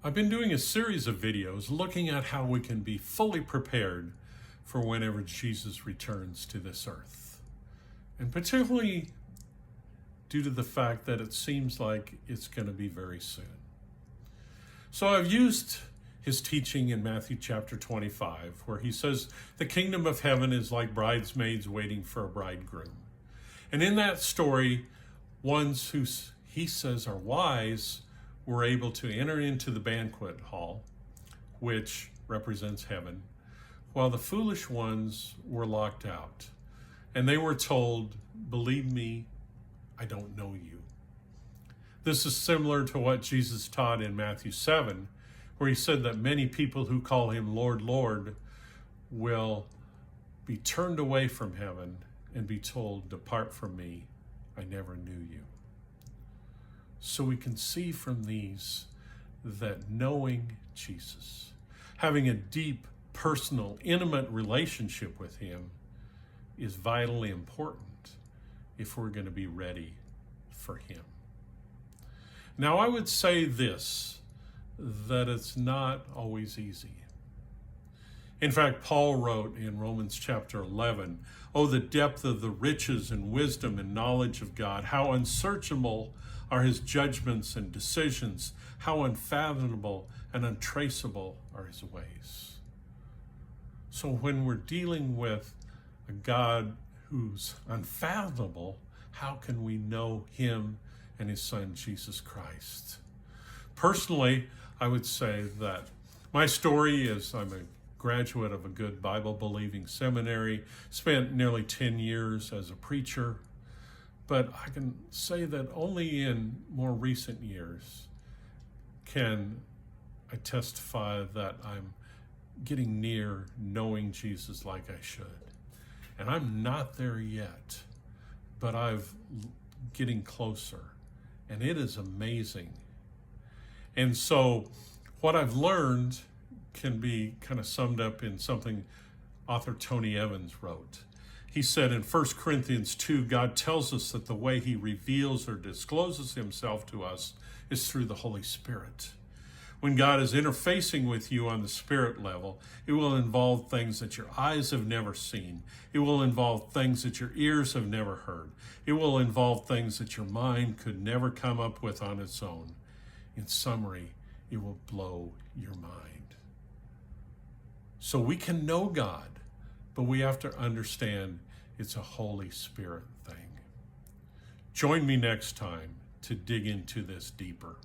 I've been doing a series of videos looking at how we can be fully prepared for whenever Jesus returns to this earth. And particularly due to the fact that it seems like it's going to be very soon. So I've used his teaching in Matthew chapter 25, where he says the kingdom of heaven is like bridesmaids waiting for a bridegroom. And in that story, ones who he says are wise were able to enter into the banquet hall, which represents heaven, while the foolish ones were locked out. And they were told, "Believe me, I don't know you." This is similar to what Jesus taught in Matthew 7, where he said that many people who call him Lord, Lord will be turned away from heaven and be told, "Depart from me, I never knew you." So we can see from these that knowing Jesus, having a deep, personal, intimate relationship with him is vitally important if we're going to be ready for him. Now, I would say this, that it's not always easy. In fact, Paul wrote in Romans chapter 11, "Oh, the depth of the riches and wisdom and knowledge of God, how unsearchable are his judgments and decisions, how unfathomable and untraceable are his ways." So when we're dealing with a God who's unfathomable, how can we know him and his son, Jesus Christ? Personally, I would say that my story is I'm a graduate of a good Bible-believing seminary, spent nearly 10 years as a preacher, but I can say that only in more recent years can I testify that I'm getting near knowing Jesus like I should. And I'm not there yet, but I'm getting closer, and it is amazing. And so what I've learned can be kind of summed up in something author Tony Evans wrote. He said in 1 Corinthians 2, God tells us that the way he reveals or discloses himself to us is through the Holy Spirit. When God is interfacing with you on the spirit level, it will involve things that your eyes have never seen. It will involve things that your ears have never heard. It will involve things that your mind could never come up with on its own. In summary, it will blow your mind. So we can know God, but we have to understand it's a Holy Spirit thing. Join me next time to dig into this deeper.